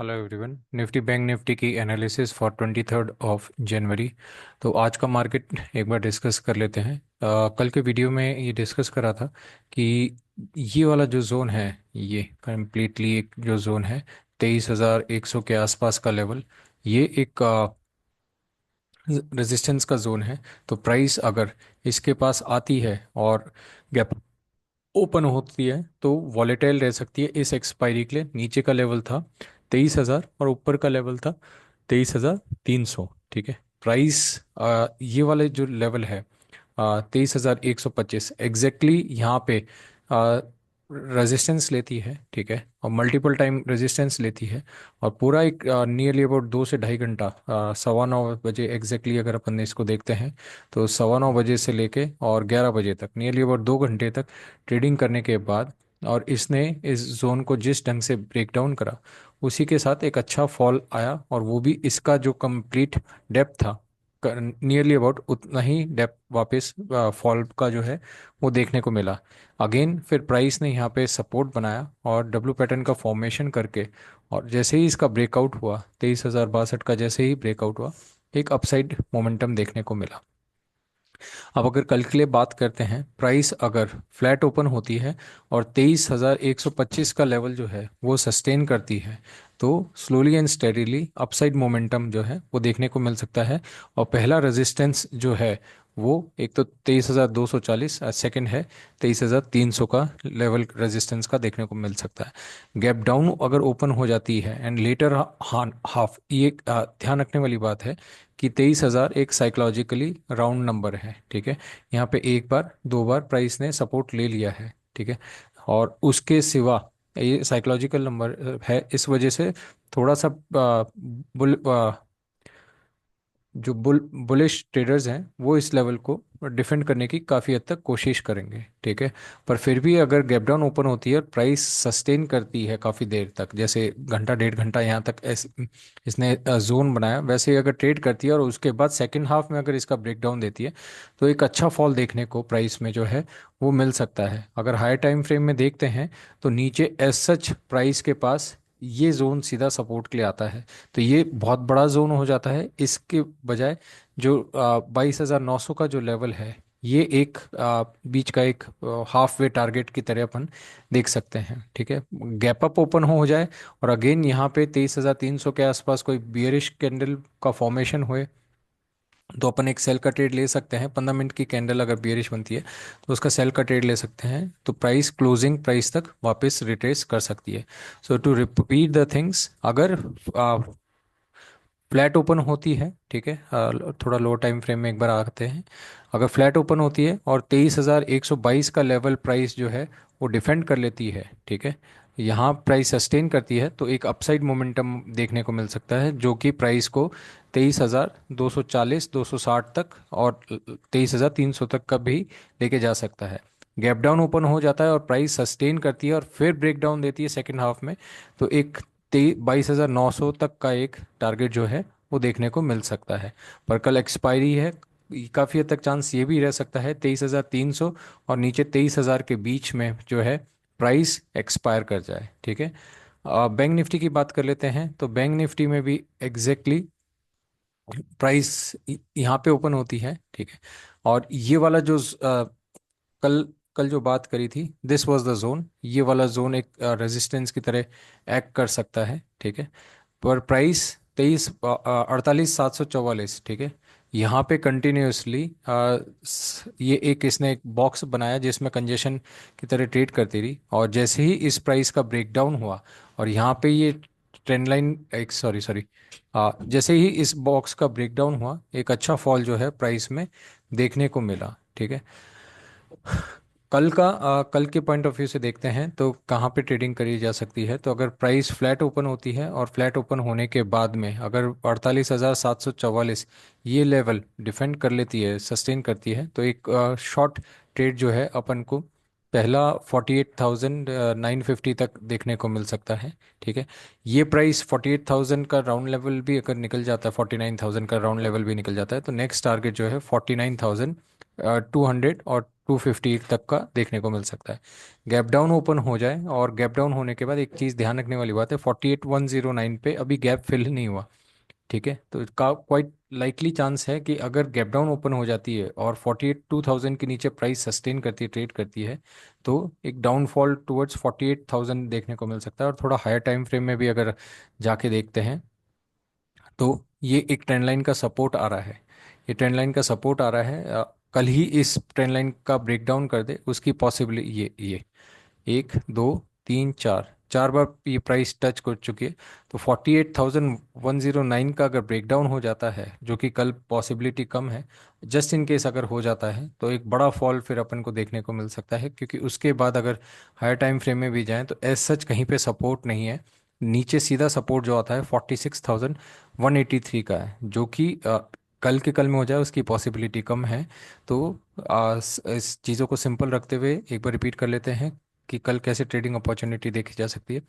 Hello everyone. Nifty bank Nifty की analysis for 23 of January. तो आज का मार्केट एक बार डिस्कस कर लेते हैं। कल के वीडियो में ये डिस्कस करा था कि ये वाला जो जोन है, ये कम्प्लीटली एक जो जोन है 23,100 के आसपास का लेवल, ये एक रेजिस्टेंस का जोन है। तो प्राइस अगर इसके पास आती है और गैप ओपन होती है तो वॉलेटाइल रह सकती है। इस एक्सपायरी के लिए नीचे का लेवल था 23,000 और ऊपर का लेवल था 23,300। ठीक है। प्राइस ये वाले जो लेवल है 23,125 एग्जैक्टली यहाँ पे रेजिस्टेंस लेती है। ठीक है। और मल्टीपल टाइम रेजिस्टेंस लेती है। और पूरा एक नियरली अबाउट 2 से ढाई घंटा, 9:15 बजे एग्जैक्टली अगर अपन इसको देखते हैं तो 9:15 बजे से लेके और 11 बजे तक नियरली अबाउट 2 घंटे तक ट्रेडिंग करने के बाद, और इसने इस जोन को जिस ढंग से ब्रेक डाउन करा उसी के साथ एक अच्छा फॉल आया, और वो भी इसका जो कंप्लीट डेप्थ था नियरली अबाउट उतना ही डेप्थ वापस फॉल का जो है वो देखने को मिला। अगेन फिर प्राइस ने यहाँ पे सपोर्ट बनाया और डब्ल्यू पैटर्न का फॉर्मेशन करके, और जैसे ही इसका ब्रेकआउट हुआ 23,062 का जैसे ही ब्रेकआउट हुआ, एक अपसाइड मोमेंटम देखने को मिला। अब अगर कल के लिए बात करते हैं, प्राइस अगर फ्लैट ओपन होती है और 23,125 का लेवल जो है वो सस्टेन करती है तो slowly and steadily upside momentum जो है वो देखने को मिल सकता है। और पहला रेजिस्टेंस जो है वो एक तो 23,240, सेकंड है 23,300 का लेवल रेजिस्टेंस का देखने को मिल सकता है। गैप डाउन अगर ओपन हो जाती है एंड लेटर हाफ, ये ध्यान रखने वाली बात है कि 23,000 एक साइकोलॉजिकली राउंड नंबर है। ठीक है। यहाँ पे एक बार दो बार प्राइस ने सपोर्ट ले लिया है। ठीक है। और उसके सिवा ये साइकोलॉजिकल नंबर है, इस वजह से थोड़ा सा बुल जो बुलिश ट्रेडर्स हैं वो इस लेवल को डिफेंड करने की काफ़ी हद तक कोशिश करेंगे। ठीक है। पर फिर भी अगर गैप डाउन ओपन होती है और प्राइस सस्टेन करती है काफ़ी देर तक, जैसे घंटा डेढ़ घंटा यहाँ तक इसने जोन बनाया, वैसे ही अगर ट्रेड करती है और उसके बाद सेकंड हाफ में अगर इसका ब्रेक डाउन देती है तो एक अच्छा फॉल देखने को प्राइस में जो है वो मिल सकता है। अगर हाई टाइम फ्रेम में देखते हैं तो नीचे एज सच प्राइस के पास ये जोन सीधा सपोर्ट के लिए आता है। तो ये बहुत बड़ा जोन हो जाता है। इसके बजाय जो 22,900 का जो लेवल है, ये एक बीच का एक हाफ वे टारगेट की तरह अपन देख सकते हैं। ठीक है। गैप अप ओपन हो जाए और अगेन यहाँ पे 23,300 के आसपास कोई बियरिश कैंडल का फॉर्मेशन हुए तो अपन एक सेल का ट्रेड ले सकते हैं। 15 मिनट की कैंडल अगर बियरिश बनती है तो उसका सेल का ट्रेड ले सकते हैं, तो प्राइस क्लोजिंग प्राइस तक वापस रिट्रेस कर सकती है। सो टू रिपीट द थिंग्स, अगर फ्लैट ओपन होती है, ठीक है, थोड़ा लो टाइम फ्रेम में एक बार आते हैं। अगर फ्लैट ओपन होती है और 23,122 का लेवल प्राइस जो है वो डिफेंड कर लेती है, ठीक है, यहाँ प्राइस सस्टेन करती है तो एक अपसाइड मोमेंटम देखने को मिल सकता है जो कि प्राइस को 23,240 260 तक और 23,300 तक का भी लेके जा सकता है। गैप डाउन ओपन हो जाता है और प्राइस सस्टेन करती है और फिर ब्रेक डाउन देती है सेकेंड हाफ में, तो एक 22,900 तक का एक टारगेट जो है वो देखने को मिल सकता है। पर कल एक्सपायरी है, काफ़ी हद तक चांस ये भी रह सकता है 23,300 और नीचे 23,000 के बीच में जो है प्राइस एक्सपायर कर जाए। ठीक है। बैंक निफ्टी की बात कर लेते हैं, तो बैंक निफ्टी में भी एग्जैक्टली प्राइस यहाँ पे ओपन होती है। ठीक है। और ये वाला जो कल कल जो बात करी थी, दिस वाज द जोन, ये वाला जोन एक रेजिस्टेंस की तरह एक्ट कर सकता है। ठीक है। पर प्राइस 48,744, ठीक है, यहाँ पे कंटिन्यूसली ये एक इसने एक बॉक्स बनाया जिसमें कंजेशन की तरह ट्रेड करती रही, और जैसे ही इस प्राइस का ब्रेकडाउन हुआ और यहाँ पे ये ट्रेंड लाइन एक सॉरी सॉरी जैसे ही इस बॉक्स का ब्रेकडाउन हुआ एक अच्छा फॉल जो है प्राइस में देखने को मिला। ठीक है। कल के पॉइंट ऑफ व्यू से देखते हैं तो कहाँ पे ट्रेडिंग करी जा सकती है। तो अगर प्राइस फ्लैट ओपन होती है और फ्लैट ओपन होने के बाद में अगर 48,744 ये लेवल डिफेंड कर लेती है, सस्टेन करती है, तो एक शॉर्ट ट्रेड जो है अपन को पहला 48,950 तक देखने को मिल सकता है। ठीक है। ये प्राइस 48,000 का राउंड लेवल भी अगर निकल जाता है, 49,000 का राउंड लेवल भी निकल जाता है, तो नेक्स्ट टारगेट जो है 49,200 और 250 तक का देखने को मिल सकता है। गैप डाउन ओपन हो जाए, और गैप डाउन होने के बाद एक चीज़ ध्यान रखने वाली बात है, 48,109 पे अभी गैप फिल नहीं हुआ। ठीक है, तो इसका क्वाइट लाइकली चांस है कि अगर गैप डाउन ओपन हो जाती है और 48,200 के नीचे प्राइस सस्टेन करती है, ट्रेड करती है, तो एक डाउनफॉल टुवर्ड्स 48,000 देखने को मिल सकता है। और थोड़ा हायर टाइम फ्रेम में भी अगर जाके देखते हैं, तो ये एक ट्रेंड लाइन का सपोर्ट आ रहा है। ये ट्रेंड लाइन का सपोर्ट आ रहा है, कल ही इस ट्रेंड लाइन का ब्रेकडाउन कर दे उसकी पॉसिबिलिटी, ये एक दो तीन चार, चार बार ये प्राइस टच कर चुकी है। तो 48,109 का अगर ब्रेकडाउन हो जाता है, जो कि कल पॉसिबिलिटी कम है, जस्ट इन केस अगर हो जाता है, तो एक बड़ा फॉल फिर अपन को देखने को मिल सकता है, क्योंकि उसके बाद अगर हायर टाइम फ्रेम में भी जाएं तो एज सच कहीं पे सपोर्ट नहीं है। नीचे सीधा सपोर्ट जो आता है 46,183 का है, जो कि कल के कल में हो जाए उसकी पॉसिबिलिटी कम है। तो इस चीज़ों को सिंपल रखते हुए एक बार रिपीट कर लेते हैं कि कल कैसे ट्रेडिंग अपॉर्चुनिटी देखी जा सकती है।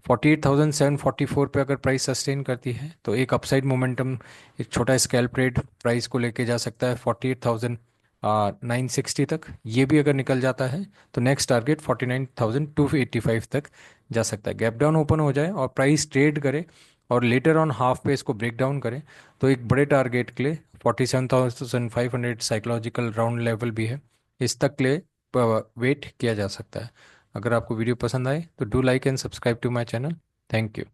48,744 पे अगर प्राइस सस्टेन करती है, तो एक अपसाइड मोमेंटम, एक छोटा स्कैल्प ट्रेड प्राइस को लेके जा सकता है 48,960 तक। ये भी अगर निकल जाता है, तो नेक्स्ट टारगेट 49,285 तक जा सकता है। गैप डाउन ओपन हो जाए और प्राइस ट्रेड करे, और लेटर ऑन हाफ पे इसको ब्रेक डाउन करें, तो एक बड़े टारगेट के लिए 47,500 साइकोलॉजिकल राउंड लेवल भी है, इस तक के लिए वेट किया जा सकता है। अगर आपको वीडियो पसंद आए तो do like and subscribe to my channel. Thank you.